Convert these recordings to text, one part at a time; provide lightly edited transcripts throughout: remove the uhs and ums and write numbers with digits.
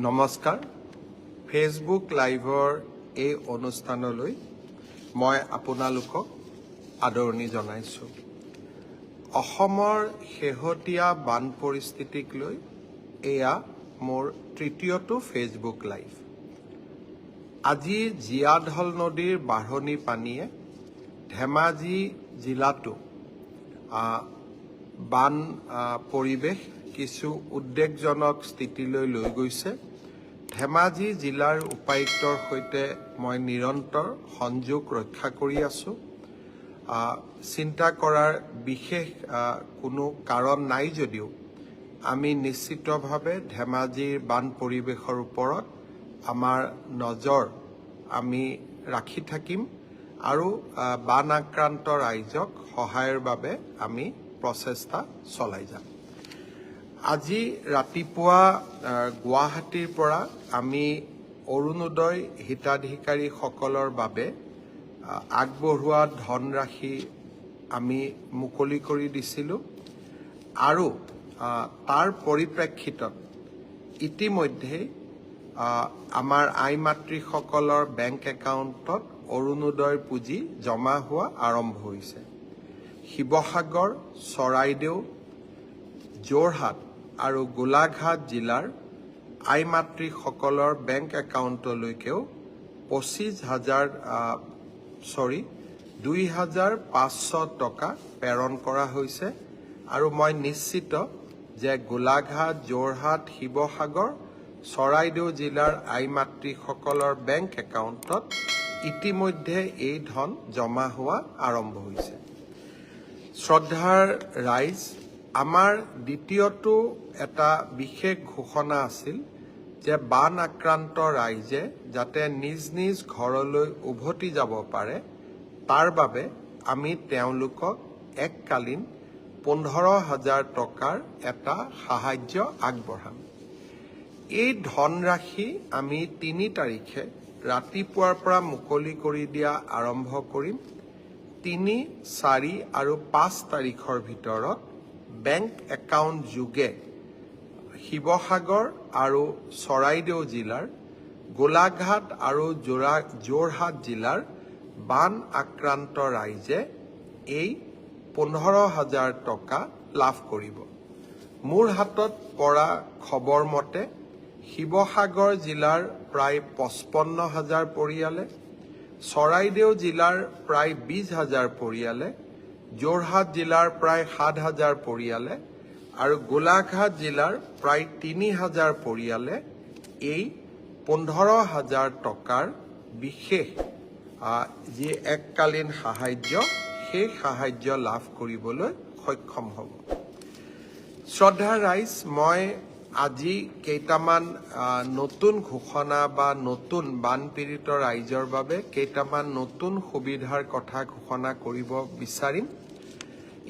নমস্কাৰ ফেচবুক লাইভৰ এই অনুষ্ঠানলৈ মই আপোনালোকক আদৰণি জনাইছোঁ। অসমৰ শেহতীয়া বান পৰিস্থিতিক লৈ এয়া মোৰ তৃতীয়টো ফেচবুক লাইভ। আজি জীয়াঢল নদীৰ বাঢ়নি পানীয়ে ধেমাজি জিলাটো বান পৰিৱেশ কিছু উদ্বেগজনক স্থিতিলৈ লৈ গৈছে। ধেমাজি জিলাৰ উপায়ুক্তৰ সৈতে মই নিৰন্তৰ সংযোগ ৰক্ষা কৰি আছোঁ। চিন্তা কৰাৰ বিশেষ কোনো কাৰণ নাই যদিও আমি নিশ্চিতভাৱে ধেমাজিৰ বান পৰিৱেশৰ ওপৰত আমাৰ নজৰ আমি ৰাখি থাকিম আৰু বান আক্ৰান্ত ৰাইজক সহায়ৰ বাবে আমি প্ৰচেষ্টা চলাই যাম। আজি ৰাতিপুৱা গুৱাহাটীৰ পৰা আমি অৰুণোদয় হিতাধিকাৰীসকলৰ বাবে আগবঢ়োৱা ধনৰাশি আমি মুকলি কৰি দিছিলোঁ আৰু তাৰ পৰিপ্ৰেক্ষিতত ইতিমধ্যেই আমাৰ আই মাতৃসকলৰ বেংক একাউণ্টত অৰুণোদয়ৰ পুঁজি জমা হোৱা আৰম্ভ হৈছে। শিৱসাগৰ, চৰাইদেউ, যোৰহাট আৰু গোলাঘাট জিলাৰ আই মাতৃসকলৰ বেংক একাউণ্টলৈকেও 2,500 টকা প্ৰেৰণ কৰা হৈছে আৰু মই নিশ্চিত যে গোলাঘাট, যোৰহাট, শিৱসাগৰ, চৰাইদেউ জিলাৰ আই মাতৃসকলৰ বেংক একাউণ্টত ইতিমধ্যে এই ধন জমা হোৱা আৰম্ভ হৈছে। শ্ৰদ্ধাৰ ৰাইজ, আমাৰ দ্বিতীয়টো এটা বিশেষ ঘোষণা আছিল যে বান আক্ৰান্ত ৰাইজে যাতে নিজ নিজ ঘৰলৈ উভতি যাব পাৰে তাৰ বাবে আমি তেওঁলোকক এককালীন 15,000 টকাৰ এটা সাহায্য আগবঢ়াম। এই ধনৰাশি আমি 3 তাৰিখে ৰাতিপুৱাৰ পৰা মুকলি কৰি দিয়া আৰম্ভ কৰিম। 3, 4 আৰু 5 তাৰিখৰ ভিতৰত বেংক একাউণ্ট যোগে শিৱসাগৰ আৰু চৰাইদেউ জিলাৰ, গোলাঘাট আৰু যোৰহাট জিলাৰ বান আক্ৰান্ত ৰাইজে এই 15,000 টকা লাভ কৰিব। মোৰ হাতত পৰা খবৰ মতে শিৱসাগৰ জিলাৰ প্ৰায় 55,000 পৰিয়ালে, চৰাইদেউ জিলাৰ প্ৰায় 20,000 পৰিয়ালে, যোৰহাট জিলাৰ প্ৰায় 7,000 পৰিয়ালে আৰু গোলাঘাট জিলাৰ প্ৰায় 3,000 পৰিয়ালে এই 15,000 টকাৰ বিশেষ যি এককালীন সাহায্য সেই সাহায্য লাভ কৰিবলৈ সক্ষম হ'ব। শ্ৰদ্ধা ৰাইজ, মই আজি কেইটামান নতুন ঘোষণা বা নতুন বানপীড়িত ৰাইজৰ বাবে কেইটামান নতুন সুবিধাৰ কথা ঘোষণা কৰিব বিচাৰিম।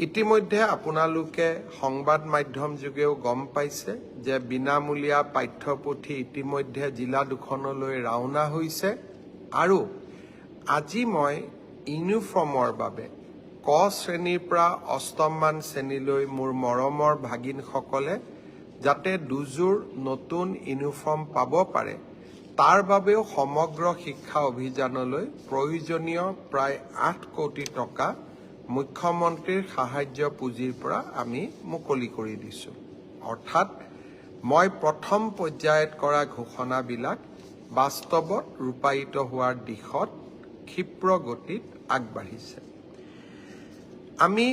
ইতিমধ্যে আপোনালোকে সংবাদ মাধ্যম যোগেও গম পাইছে যে বিনামূলীয়া পাঠ্যপুথি ইতিমধ্যে জিলা দুখনলৈ ৰাওনা হৈছে আৰু আজি মই ইউনিফৰ্মৰ বাবে ক শ্ৰেণীৰ পৰা 8ম শ্ৰেণীলৈ মোৰ মৰমৰ ভাগিনসকলে যাতে দুযোৰ নতুন ইউনিফৰ্ম পাব পাৰে তাৰ বাবেও সমগ্ৰ শিক্ষা অভিযানলৈ প্ৰয়োজনীয় প্ৰায় 8 কোটি টকা মুখ্যমন্ত্ৰীৰ সাহায্য পুঁজিৰ পৰা আমি মুকলি কৰি দিছোঁ। অৰ্থাৎ মই প্ৰথম পৰ্যায়ত কৰা ঘোষণাবিলাক বাস্তৱত ৰূপায়িত হোৱাৰ দিশত ক্ষীপ্ৰ গতিত আগবাঢ়িছে। আমি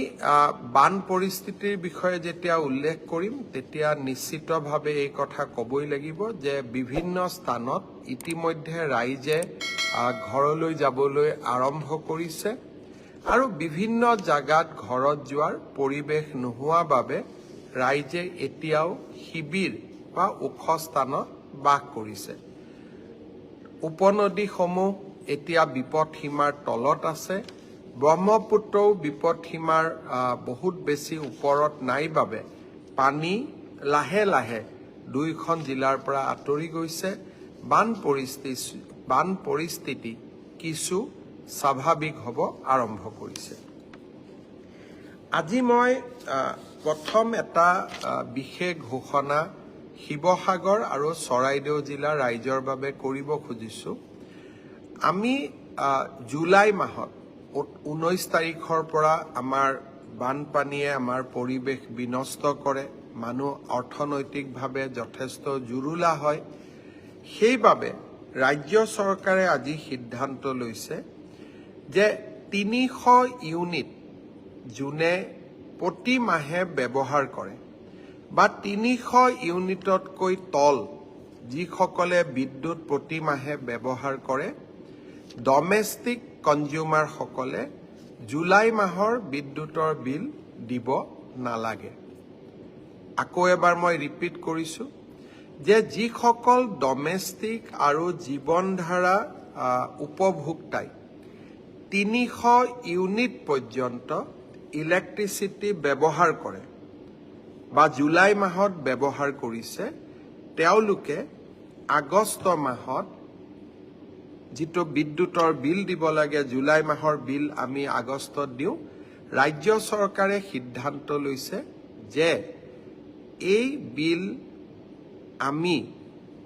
বান পৰিস্থিতিৰ বিষয়ে যেতিয়া উল্লেখ কৰিম তেতিয়া নিশ্চিতভাৱে এই কথা ক'বই লাগিব যে বিভিন্ন স্থানত ইতিমধ্যে ৰাইজে ঘৰলৈ যাবলৈ আৰম্ভ কৰিছে আৰু বিভিন্ন জাগাত ঘৰত যোৱাৰ পৰিৱেশ নোহোৱা বাবে ৰাইজে এতিয়াও শিবিৰ বা ওখ স্থানত বাস কৰিছে। উপনদীসমূহ এতিয়া বিপদসীমাৰ তলত আছে। ব্ৰহ্মপুত্ৰও বিপদসীমাৰ বহুত বেছি ওপৰত নাই বাবে পানী লাহে লাহে দুয়োখন জিলাৰ পৰা আঁতৰি গৈছে। বান পৰিস্থিতি কিছু স্বাভাৱিক হ'ব আৰম্ভ কৰিছে। আজি মই প্ৰথম এটা বিশেষ ঘোষণা শিৱসাগৰ আৰু চৰাইদেউ জিলাৰ ৰাইজৰ বাবে কৰিব খুজিছোঁ। আমি জুলাই মাহত 19 তাৰিখৰ পৰা আমাৰ বানপানীয়ে আমাৰ পৰিৱেশ বিনষ্ট কৰে, মানুহ অৰ্থনৈতিকভাৱে যথেষ্ট জুৰুলা হয়। সেইবাবে ৰাজ্য চৰকাৰে আজি সিদ্ধান্ত লৈছে যে 300 ইউনিট যোনে প্ৰতি মাহে ব্যৱহাৰ কৰে বা 300 ইউনিটতকৈ তল যিসকলে বিদ্যুৎ প্ৰতি মাহে ব্যৱহাৰ কৰে, ডমেষ্টিক কনজিউমাৰসকলে জুলাই মাহৰ বিদ্যুতৰ বিল দিব নালাগে। আকৌ এবাৰ মই ৰিপিট কৰিছোঁ যে যিসকল ডমেষ্টিক আৰু জীৱনধাৰা উপভোক্তাই 300 ইউনিট পৰ্যন্ত ইলেক্ট্ৰিচিটি ব্যৱহাৰ কৰে বা জুলাই মাহত ব্যৱহাৰ কৰিছে, তেওঁলোকে আগষ্ট মাহত যিটো বিদ্যুতৰ বিল দিব লাগে, জুলাই মাহৰ বিল আমি আগষ্টত দিওঁ। ৰাজ্য চৰকাৰে সিদ্ধান্ত লৈছে যে এই বিল আমি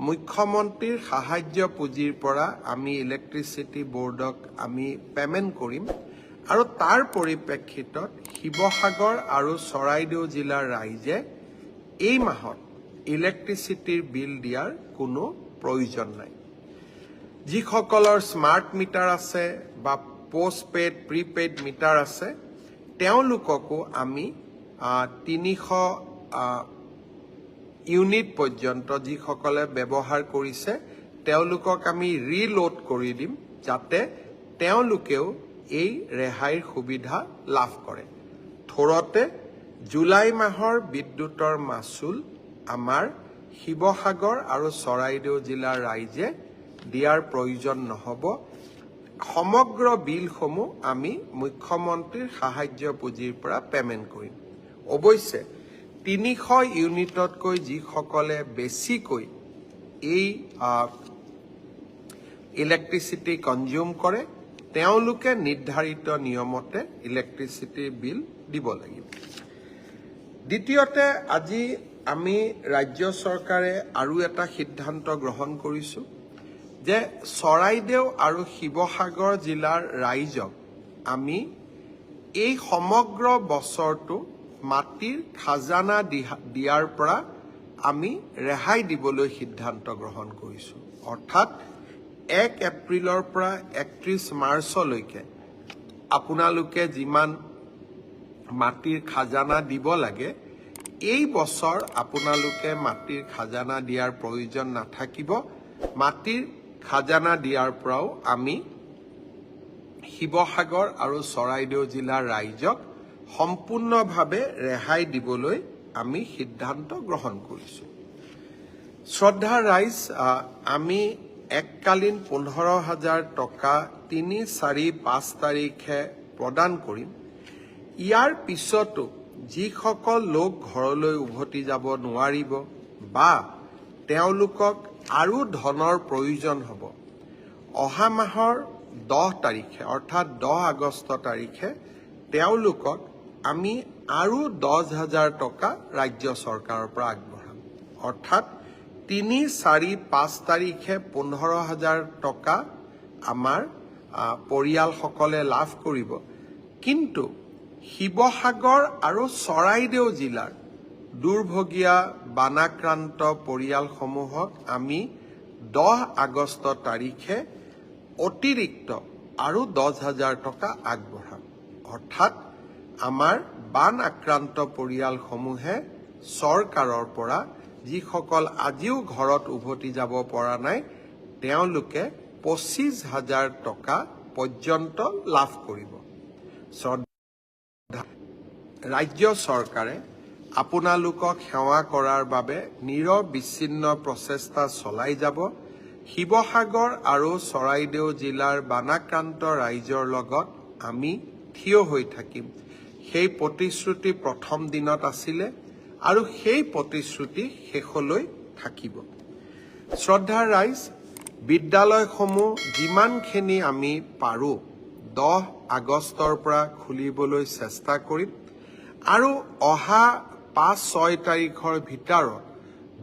মুখ্যমন্ত্ৰীৰ সাহায্য পুঁজিৰ পৰা আমি ইলেক্ট্ৰিচিটি বোৰ্ডক আমি পেমেণ্ট কৰিম আৰু তাৰ পৰিপ্ৰেক্ষিতত শিৱসাগৰ আৰু চৰাইদেউ জিলাৰ ৰাইজে এই মাহত ইলেক্ট্ৰিচিটিৰ বিল দিয়াৰ কোনো প্ৰয়োজন নাই। যিসকলৰ স্মাৰ্ট মিটাৰ আছে বা পোষ্টপেইড প্ৰিপেইড মিটাৰ আছে, তেওঁলোককো আমি 300 ইউনিট পৰ্যন্ত যিসকলে ব্যৱহাৰ কৰিছে তেওঁলোকক আমি ৰিলোড কৰি দিম, যাতে তেওঁলোকেও এই ৰেহাইৰ সুবিধা লাভ কৰে। থোৰতে জুলাই মাহৰ বিদ্যুতৰ মাচুল আমাৰ শিৱসাগৰ আৰু চৰাইদেউ জিলাৰ ৰাইজে দিয়াৰ প্ৰয়োজন নহ'ব। সমগ্ৰ বিলসমূহ আমি মুখ্যমন্ত্ৰীৰ সাহায্য পুঁজিৰ পৰা পেমেণ্ট কৰিম। অৱশ্যে 300 ইউনিটতকৈ যিসকলে বেছিকৈ এই ইলেক্ট্ৰিচিটি কনজিউম কৰে, তেওঁলোকে নিৰ্ধাৰিত নিয়মতে ইলেক্ট্ৰিচিটিৰ বিল দিব লাগিব। দ্বিতীয়তে, আজি আমি ৰাজ্য চৰকাৰে আৰু এটা সিদ্ধান্ত গ্ৰহণ কৰিছোঁ যে চৰাইদেউ আৰু শিৱসাগৰ জিলাৰ ৰাইজক আমি এই সমগ্ৰ বছৰটো মাটিৰ খাজানা দিয়াৰ পৰা আমি ৰেহাই দিবলৈ সিদ্ধান্ত গ্ৰহণ কৰিছোঁ। অৰ্থাৎ 1 এপ্ৰিলৰ পৰা 31 মাৰ্চলৈকে আপোনালোকে যিমান মাটিৰ খাজানা দিব লাগে, এই বছৰ আপোনালোকে মাটিৰ খাজানা দিয়াৰ প্ৰয়োজন নাথাকিব। মাটিৰ খাজানা দিয়াৰ পৰাও আমি শিৱসাগৰ আৰু চৰাইদেউ জিলাৰ ৰাইজক সম্পূৰ্ণভাৱে ৰেহাই দিবলৈ আমি সিদ্ধান্ত গ্ৰহণ কৰিছোঁ। শ্ৰদ্ধাৰ ৰাইজ, আমি এককালীন 15,000 টকা 3, 4, 5 তাৰিখে প্ৰদান কৰিম। ইয়াৰ পিছতো যিসকল লোক ঘৰলৈ উভতি যাব নোৱাৰিব বা তেওঁলোকক আৰু ধনৰ প্ৰয়োজন হ'ব, অহা মাহৰ 10 তাৰিখে অৰ্থাৎ 10 আগষ্ট তাৰিখে তেওঁলোকক আমি আৰু 10,000 টকা ৰাজ্য চৰকাৰৰ পৰা আগবঢ়াম। অৰ্থাৎ 3, 4, 5 তাৰিখে 15,000 টকা আমাৰ পৰিয়ালসকলে লাভ কৰিব। কিন্তু শিৱসাগৰ আৰু চৰাইদেউ জিলাৰ দুৰ্ভগীয়া বানাক্ৰান্ত পৰিয়ালসমূহক আমি 10 আগষ্ট তাৰিখে অতিৰিক্ত আৰু 10,000 টকা আগবঢ়াম। অৰ্থাৎ আমাৰ বান আক্ৰান্ত পৰিয়ালসমূহে চৰকাৰৰ পৰা যিসকল আজিও ঘৰত উভতি যাব পৰা নাই, তেওঁলোকে 25,000 টকা পৰ্যন্ত লাভ কৰিব। ৰাজ্য চৰকাৰে আপোনালোকক সেৱা কৰাৰ বাবে নিৰবিচ্ছিন্ন প্ৰচেষ্টা চলাই যাব। শিৱসাগৰ আৰু চৰাইদেউ জিলাৰ বানাক্ৰান্ত ৰাইজৰ লগত আমি থিয় হৈ থাকিম। সেই প্ৰতিশ্ৰুতি প্ৰথম দিনত আছিলে আৰু সেই প্ৰতিশ্ৰুতি শেষলৈ থাকিব। শ্ৰদ্ধাৰ ৰাইজ, বিদ্যালয়সমূহ যিমানখিনি আমি পাৰোঁ 10 আগষ্টৰ পৰা খুলিবলৈ চেষ্টা কৰিম আৰু অহা 5-6 তাৰিখৰ ভিতৰত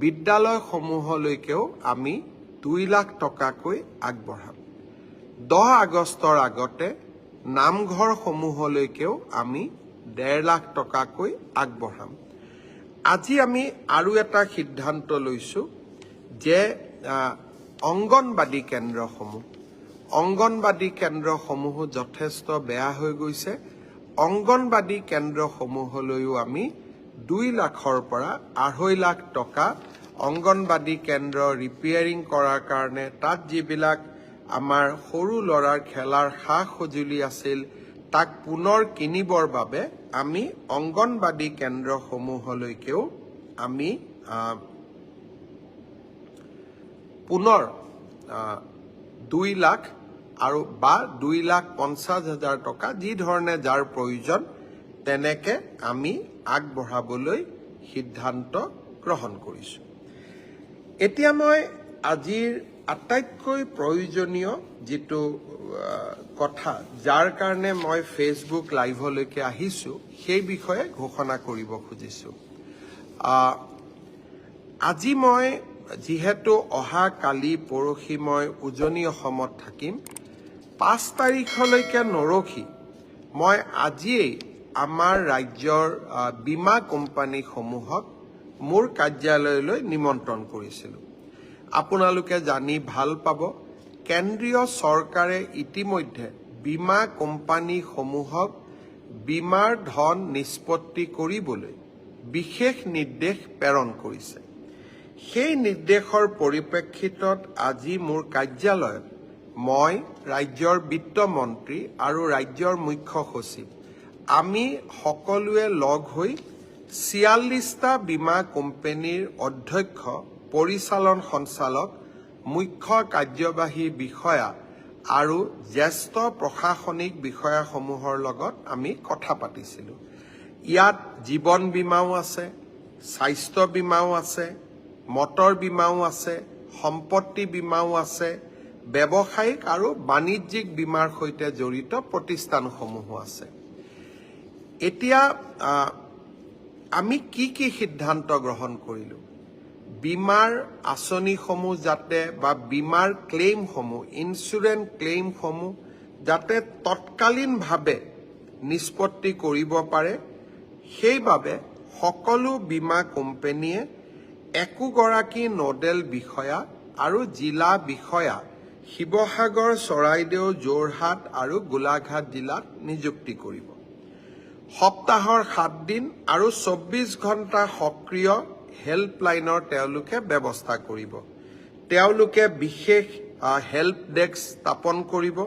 বিদ্যালয়সমূহলৈকেও আমি 2 লাখ টকাকৈ আগবঢ়াম। 10 আগষ্টৰ আগতে নামঘৰসমূহলৈকেও আমি 1.5 লাখ টকাকৈ আগবঢ়াম। আজি আমি আৰু এটা সিদ্ধান্ত লৈছোঁ যে অংগনবাদী কেন্দ্ৰসমূহ যথেষ্ট বেয়া হৈ গৈছে। অংগনবাদী কেন্দ্ৰসমূহলৈও আমি 2 লাখৰ পৰা 2.5 লাখ টকা অংগনবাদী কেন্দ্ৰ ৰিপেয়াৰিং কৰাৰ কাৰণে তাত যিবিলাক আমাৰ সৰু ল'ৰাৰ খেলাৰ সা-সঁজুলি আছিল তাক পুনৰ কিনিবৰ বাবে আমি অংগনবাদী কেন্দ্ৰসমূহলৈকেও আমি পুনৰ 2 লাখ আৰু বা 2,50,000 টকা যি ধৰণে যাৰ প্ৰয়োজন তেনেকে আমি আগবঢ়াবলৈ সিদ্ধান্ত গ্ৰহণ কৰিছোঁ। এতিয়া মই আজিৰ আটাইতকৈ প্ৰয়োজনীয় যিটো কথা যাৰ কাৰণে মই ফেচবুক লাইভলৈকে আহিছোঁ সেই বিষয়ে ঘোষণা কৰিব খুজিছোঁ। আজি মই যিহেতু অহা কালি পৰহি মই উজনি অসমত থাকিম, 5 তাৰিখলৈকে নৰখি মই আজিয়েই আমাৰ ৰাজ্যৰ বীমা কোম্পানীসমূহক মোৰ কাৰ্যালয়লৈ নিমন্ত্ৰণ কৰিছিলোঁ। আপোনালোকে জানি ভাল পাব, কেন্দ্ৰীয় চৰকাৰে ইতিমধ্যে বীমা কোম্পানীসমূহক বীমাৰ ধন নিষ্পত্তি কৰিবলৈ বিশেষ নিৰ্দেশ প্ৰেৰণ কৰিছে। সেই নিৰ্দেশৰ পৰিপ্ৰেক্ষিতত আজি মোৰ কাৰ্যালয়ত মই ৰাজ্যৰ বিত্তমন্ত্ৰী আৰু ৰাজ্যৰ মুখ্য সচিব আমি সকলোৱে লগ হৈ 46টা বীমা কোম্পানীৰ অধ্যক্ষ, পৰিচালন সঞ্চালক, মুখ্য কাৰ্যবাহী বিষয়া আৰু জ্যেষ্ঠ প্ৰশাসনিক বিষয়াসমূহৰ লগত আমি কথা পাতিছিলোঁ। ইয়াত জীৱন বীমাও আছে, স্বাস্থ্য বীমাও আছে, মটৰ বীমাও আছে, সম্পত্তি বীমাও আছে, ব্যৱসায়িক আৰু বাণিজ্যিক বীমাৰ সৈতে জড়িত প্ৰতিষ্ঠানসমূহো আছে। এতিয়া আমি কি সিদ্ধান্ত গ্ৰহণ কৰিলোঁ? বীমাৰ আঁচনিসমূহ যাতে বা বীমাৰ ক্লেইমসমূহ, ইঞ্চুৰেঞ্চ ক্লেইমসমূহ যাতে তৎকালীনভাৱে নিষ্পত্তি কৰিব পাৰে, সেইবাবে সকলো বীমা কোম্পানীয়ে একোগৰাকী নডেল বিষয়া আৰু জিলা বিষয়া শিৱসাগৰ, চৰাইদেউ, যোৰহাট আৰু গোলাঘাট জিলাত নিযুক্তি কৰিব। সপ্তাহৰ 7 দিন আৰু 24 ঘণ্টা সক্ৰিয় হেল্পলাইনৰ তেওঁলোকে ব্যৱস্থা কৰিব। তেওঁলোকে বিশেষ হেল্প ডেস্ক স্থাপন কৰিব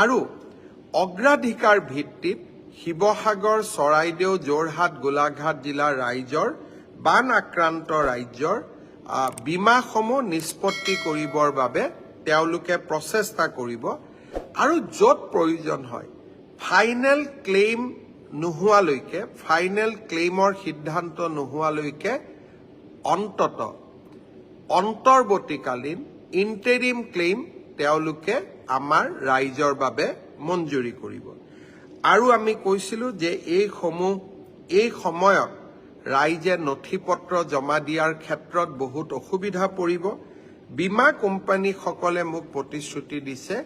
আৰু অগ্ৰাধিকাৰ ভিত্তিত শিৱসাগৰ, চৰাইদেউ, যোৰহাট, গোলাঘাট জিলাৰ ৰাইজৰ বান আক্ৰান্ত ৰাজ্যৰ বীমাসমূহ নিষ্পত্তি কৰিবৰ বাবে তেওঁলোকে প্ৰচেষ্টা কৰিব আৰু য'ত প্ৰয়োজন হয় ফাইনেল ক্লেইম নোহোৱালৈকে, ফাইনেল ক্লেইমৰ সিদ্ধান্ত নোহোৱালৈকে অন্তৰ্বৰ্তীকালীন ইণ্টেৰিম ক্লেইম তেওঁলোকে আমাৰ ৰাইজৰ বাবে মঞ্জুৰি কৰিব। আৰু আমি কৈছিলোঁ যে এই সময়ত ৰাইজে নথি পত্ৰ জমা দিয়াৰ ক্ষেত্ৰত বহুত অসুবিধা পৰিব। বীমা কোম্পানীসকলে মোক প্ৰতিশ্ৰুতি দিছে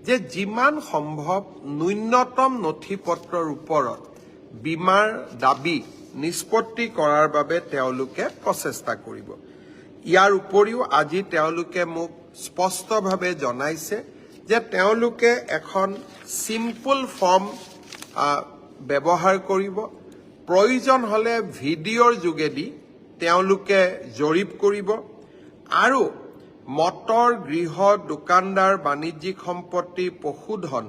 যে যিমান সম্ভৱ ন্যূনতম নথি পত্ৰৰ ওপৰত বীমাৰ দাবী নিষ্পত্তি কৰাৰ বাবে তেওঁলোকে প্ৰচেষ্টা কৰিব। ইয়াৰ উপৰিও আজি তেওঁলোকে মোক স্পষ্টভাৱে জনাইছে যে তেওঁলোকে এখন চিম্পল ফৰ্ম ব্যৱহাৰ কৰিব, প্ৰয়োজন হ'লে ভিডিঅ'ৰ যোগেদি তেওঁলোকে জৰীপ কৰিব আৰু মটৰ, গৃহ, দোকানদাৰ, বাণিজ্যিক সম্পত্তি, পশুধন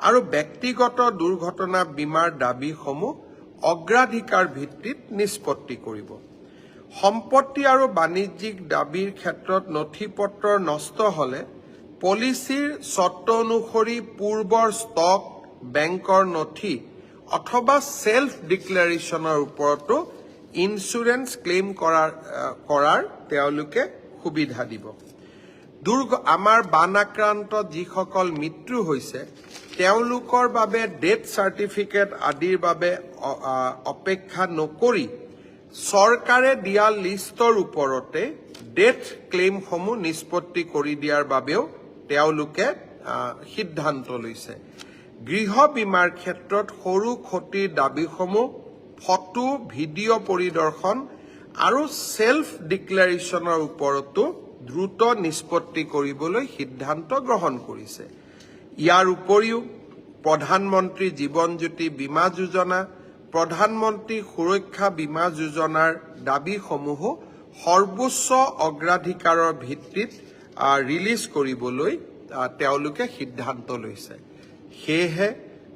আৰু ব্যক্তিগত দুৰ্ঘটনা বীমাৰ দাবীসমূহ অগ্ৰাধিকাৰ ভিত্তিত নিষ্পত্তি কৰিব। সম্পত্তি আৰু বাণিজ্যিক দাবীৰ ক্ষেত্ৰত নথি পত্ৰ নষ্ট হ'লে পলিচিৰ চৰ্ত অনুসৰি পূৰ্বৰ ষ্টক, বেংকৰ নথি অথবা সেলফ ডিক্লেৰেশ্যনৰ ওপৰতো ইঞ্চুৰেঞ্চ ক্লেইম কৰাৰ তেওঁলোকে সুবিধা দিব। আমাৰ বান আক্ৰান্ত যিসকল মৃত্যু হৈছে তেওঁলোকৰ বাবে ডেথ চাৰ্টিফিকেট আদিৰ বাবে অপেক্ষা নকৰি চৰকাৰে দিয়া লিষ্টৰ ওপৰতে ডেথ ক্লেইমসমূহ নিষ্পত্তি কৰি দিয়াৰ বাবেও তেওঁলোকে সিদ্ধান্ত লৈছে। গৃহ বীমাৰ ক্ষেত্ৰত সৰু ক্ষতিৰ দাবীসমূহ ফটো ভিডিঅ' পৰিদৰ্শন আৰু সেলফ ডিক্লেৰেশ্যনৰ ওপৰতো দ্ৰুত নিষ্পত্তি কৰিবলৈ সিদ্ধান্ত গ্ৰহণ কৰিছে। ইয়াৰ উপৰিও প্ৰধানমন্ত্ৰী জীৱন জ্যোতি বীমা যোজনা, প্ৰধানমন্ত্ৰী সুৰক্ষা বীমা যোজনাৰ দাবীসমূহো সৰ্বোচ্চ অগ্ৰাধিকাৰৰ ভিত্তিত ৰিলিজ কৰিবলৈ তেওঁলোকে সিদ্ধান্ত লৈছে। সেয়েহে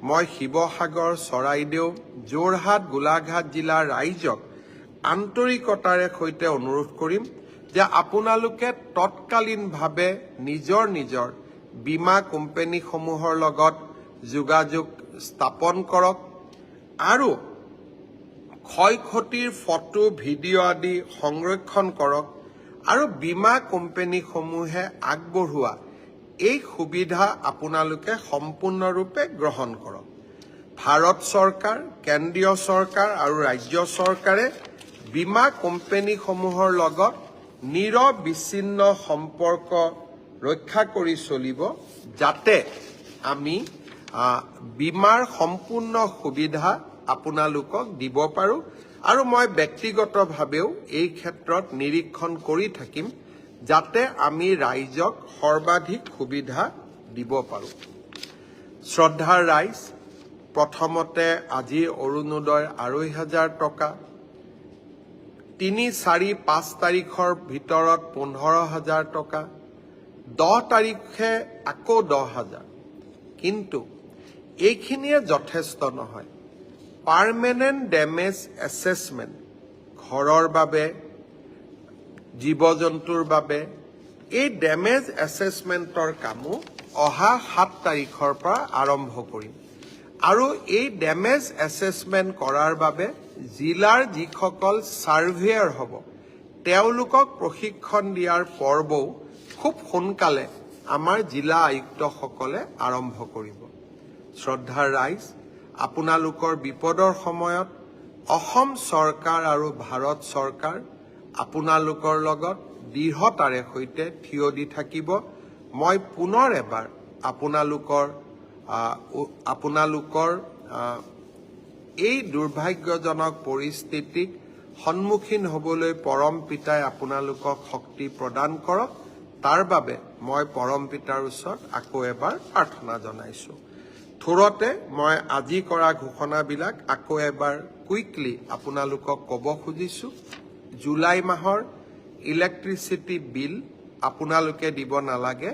মই শিৱসাগৰ, চৰাইদেউ, যোৰহাট, গোলাঘাট জিলাৰ ৰাইজক আন্তৰিকতাৰে সৈতে অনুৰোধ কৰিম যে আপোনালোকে তৎকালীনভাৱে নিজৰ নিজৰ বীমা কোম্পানীসমূহৰ লগত যোগাযোগ স্থাপন কৰক আৰু ক্ষয় ক্ষতিৰ ফটো ভিডিঅ' আদি সংৰক্ষণ কৰক আৰু বীমা কোম্পানীসমূহে আগবঢ়োৱা এই সুবিধা আপোনালোকে সম্পূৰ্ণৰূপে গ্ৰহণ কৰক। ভাৰত চৰকাৰ, কেন্দ্ৰীয় চৰকাৰ আৰু ৰাজ্য চৰকাৰে বীমা কোম্পানীসমূহৰ লগত নিৰবিচ্ছিন্ন সম্পৰ্ক ৰক্ষা কৰি চলিব, যাতে আমি বীমাৰ সম্পূৰ্ণ সুবিধা আপোনালোকক দিব পাৰোঁ। আৰু মই ব্যক্তিগতভাৱেও এই ক্ষেত্ৰত নিৰীক্ষণ কৰি থাকিম, যাতে আমি ৰাইজক সৰ্বাধিক সুবিধা দিব পাৰোঁ। শ্ৰদ্ধাৰ ৰাইজ, প্ৰথমতে আজি অৰুণোদয় ২৫০০ টকা, ৩, ৪, ৫ তাৰিখৰ ভিতৰত ১৫,০০০ টকা, ১০ তাৰিখে আকৌ ১০,০০০। কিন্তু এইখিনিয়ে যথেষ্ট নহয়। পাৰ্মানেণ্ট ডেমেজ এছেছমেণ্ট, ঘৰৰ বাবে, জীৱ জন্তুৰ বাবে, এই ডেমেজ এছেছমেণ্টৰ কামো অহা ৭ তাৰিখৰ পৰা আৰম্ভ কৰিম। আৰু এই ডেমেজ এছেছমেণ্ট কৰাৰ বাবে জিলাৰ যিসকল ছাৰ্ভেয়াৰ হ'ব তেওঁলোকক প্ৰশিক্ষণ দিয়াৰ পৰ্বও খুব সোনকালে আমাৰ জিলা আয়ুক্তসকলে আৰম্ভ কৰিব। শ্ৰদ্ধাৰ ৰাইজ, আপোনালোকৰ বিপদৰ সময়ত অসম চৰকাৰ আৰু ভাৰত চৰকাৰ আপোনালোকৰ লগত দৃঢ়তাৰে সৈতে থিয় দি থাকিব। মই পুনৰ এবাৰ আপোনালোকৰ এই দুৰ্ভাগ্যজনক পৰিস্থিতিক সন্মুখীন হ'বলৈ পৰম পিতাই আপোনালোকক শক্তি প্ৰদান কৰক। তাৰ বাবে মই পৰম পিতাৰ ওচৰত আকৌ এবাৰ প্ৰাৰ্থনা জনাইছোঁ। থোৰতে মই আজি কৰা ঘোষণাবিলাক আকৌ এবাৰ কুইকলি আপোনালোকক ক'ব খুজিছোঁ। জুলাই মাহৰ ইলেক্ট্ৰিচিটি বিল আপোনালোকে দিব নালাগে।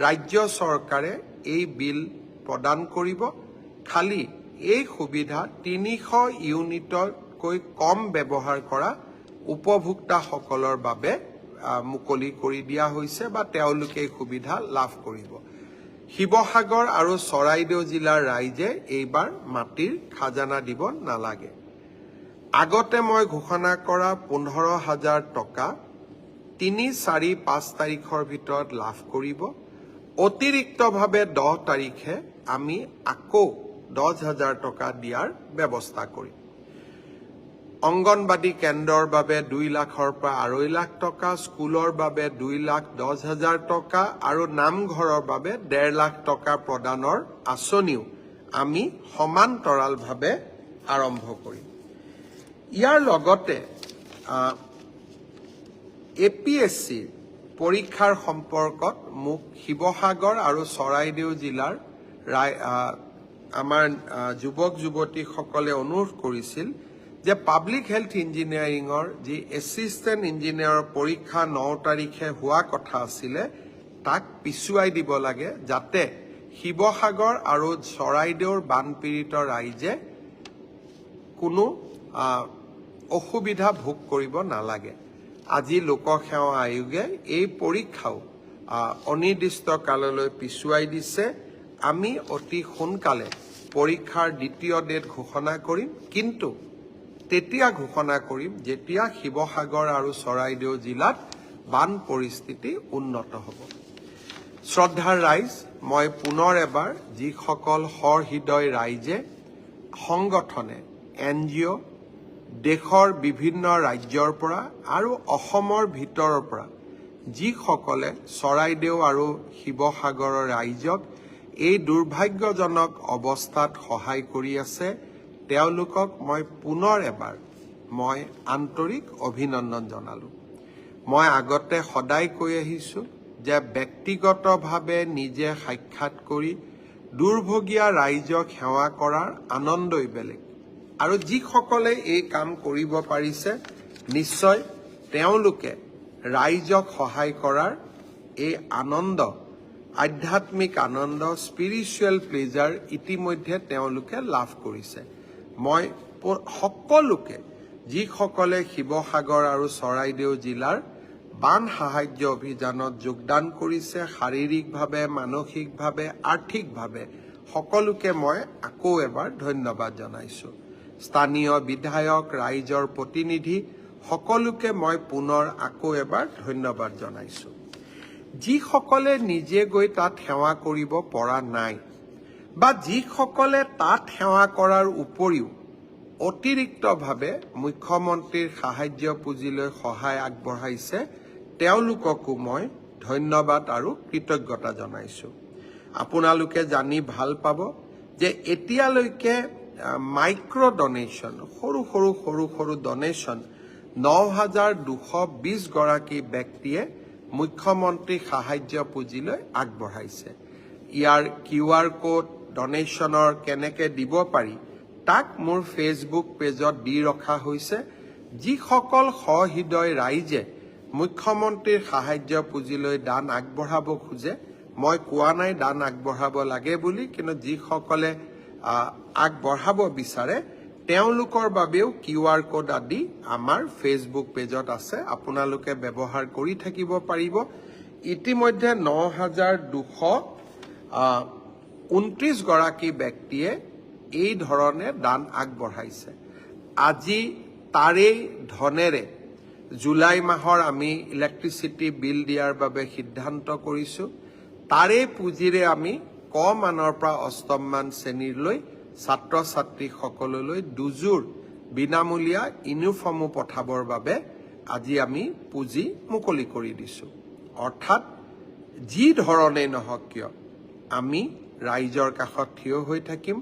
ৰাজ্য চৰকাৰে এই বিল প্ৰদান কৰিব। খালি এই সুবিধা ৩০০ ইউনিটতকৈ কম ব্যৱহাৰ কৰা উপভোক্তাসকলৰ বাবে মুকলি কৰি দিয়া হৈছে বা তেওঁলোকে এই সুবিধা লাভ কৰিব। শিৱসাগৰ আৰু চৰাইদেউ জিলাৰ ৰাইজে এইবাৰ মাটিৰ খাজানা দিব নালাগে। আগতে মই ঘোষণা কৰা ১৫,০০০ টকা ৩, ৪, ৫ তাৰিখৰ ভিতৰত লাভ কৰিব। অতিৰিক্তভাৱে ১০ তাৰিখে আমি আকৌ ১০,০০০ টকা দিয়াৰ ব্যৱস্থা কৰিম। অংগনবাদী কেন্দ্ৰৰ বাবে ২ লাখৰ পৰা ২.৫ লাখ টকা, স্কুলৰ বাবে ২,১০,০০০ টকা আৰু নামঘৰৰ বাবে ১.৫ লাখ টকা প্ৰদানৰ আঁচনিও আমি সমান্তৰালভাৱে আৰম্ভ কৰিম। ইয়াৰ লগতে APSCৰ পৰীক্ষাৰ সম্পৰ্কত মোক শিৱসাগৰ আৰু চৰাইদেউ জিলাৰ আমাৰ যুৱক যুৱতীসকলে অনুৰোধ কৰিছিল যে পাব্লিক হেল্থ ইঞ্জিনিয়াৰিঙৰ যি এছিষ্টেণ্ট ইঞ্জিনিয়াৰৰ পৰীক্ষা ৯ তাৰিখে হোৱা কথা আছিলে তাক পিছুৱাই দিব লাগে, যাতে শিৱসাগৰ আৰু চৰাইদেউৰ বানপীড়িত ৰাইজে কোনো অসুবিধা ভোগ কৰিব নালাগে। আজি লোকসেৱা আয়োগে এই পৰীক্ষাও অনিৰ্দিষ্ট কাললৈ পিছুৱাই দিছে। আমি অতি সোনকালে পৰীক্ষাৰ দ্বিতীয় ডেট ঘোষণা কৰিম, কিন্তু তেতিয়া ঘোষণা কৰিম যেতিয়া শিৱসাগৰ আৰু চৰাইদেউ জিলাত বান পৰিস্থিতি উন্নত হ'ব। শ্ৰদ্ধাৰ ৰাইজ, মই পুনৰ এবাৰ যিসকল সহৃদয় ৰাইজে, সংগঠনে, NGO, দেশৰ বিভিন্ন ৰাজ্যৰ পৰা আৰু অসমৰ ভিতৰৰ পৰা যিসকলে চৰাইদেউ আৰু শিৱসাগৰৰ ৰাইজক এই দুৰ্ভাগ্যজনক অৱস্থাত সহায় কৰি আছে তেওঁলোকক মই পুনৰ এবাৰ মই আন্তৰিক অভিনন্দন জনালোঁ। মই আগতে সদায় কৈ আহিছোঁ যে ব্যক্তিগতভাৱে নিজে সাক্ষাৎ কৰি দুৰ্ভগীয়া ৰাইজক সেৱা কৰাৰ আনন্দই বেলেগ আৰু যিসকলে এই কাম কৰিব পাৰিছে নিশ্চয় তেওঁলোকে ৰাইজক সহায় কৰাৰ এই আনন্দ আধ্যাত্মিক আনন্দ স্পিৰিচুৱেল প্লেজাৰ ইতিমধ্যে তেওঁলোকে লাভ কৰিছে। মই সকলোকে যিসকলে শিৱসাগৰ আৰু চৰাইদেউ জিলাৰ বান সাহায্য অভিযানত যোগদান কৰিছে শাৰীৰিকভাৱে মানসিকভাৱে আৰ্থিকভাৱে সকলোকে মই আকৌ এবাৰ ধন্যবাদ জনাইছোঁ। স্থানীয় বিধায়ক ৰাইজৰ প্ৰতিনিধি সকলোকে মই পুনৰ আকৌ এবাৰ ধন্যবাদ জনাইছোঁ। যিসকলে নিজে গৈ তাত সেৱা কৰিব পৰা নাই বা যিসকলে তাত সেৱা কৰাৰ উপৰিও অতিৰিক্তভাৱে মুখ্যমন্ত্ৰীৰ সাহায্য পুঁজিলৈ সহায় আগবঢ়াইছে তেওঁলোককো মই ধন্যবাদ আৰু কৃতজ্ঞতা জনাইছোঁ। আপোনালোকে জানি ভাল পাব যে এতিয়ালৈকে মাইক্ৰ ডনেশ্যন সৰু সৰু ডনেশ্যন ৯,২২০ গৰাকী ব্যক্তিয়ে মুখ্যমন্ত্ৰী সাহায্য পুঁজিলৈ আগবঢ়াইছে। ইয়াৰ QR কোড ডনেশ্যনৰ কেনেকৈ দিব পাৰি তাক মোৰ ফেচবুক পেজত দি ৰখা হৈছে। যিসকল সহৃদয় ৰাইজে মুখ্যমন্ত্ৰীৰ সাহায্য পুঁজিলৈ দান আগবঢ়াব খোজে মই কোৱা নাই দান আগবঢ়াব লাগে বুলি, কিন্তু যিসকলে আগবঢ়াব বিচাৰে তেওঁলোকৰ বাবেও QR কোড আদি আমাৰ ফেচবুক পেজত আছে, আপোনালোকে ব্যৱহাৰ কৰি থাকিব পাৰিব। ইতিমধ্যে ৯,২২৯ গৰাকী ব্যক্তিয়ে এই ধৰণে দান আগবঢ়াইছে। আজি তাৰেই ধনেৰে জুলাই মাহৰ আমি ইলেক্ট্ৰিচিটি বিল দিয়াৰ বাবে সিদ্ধান্ত কৰিছোঁ। তাৰে পুঁজিৰে আমি ক মানৰ পৰা অষ্টম মান শ্ৰেণীলৈ ছাত্ৰ ছাত্ৰীসকললৈ দুযোৰ বিনামূলীয়া ইউনিফৰ্মো পঠাবৰ বাবে আজি আমি পুঁজি মুকলি কৰি দিছোঁ। অৰ্থাৎ যি ধৰণেই নহওক কিয় আমি ৰাইজৰ কাষত থিয় হৈ থাকিম।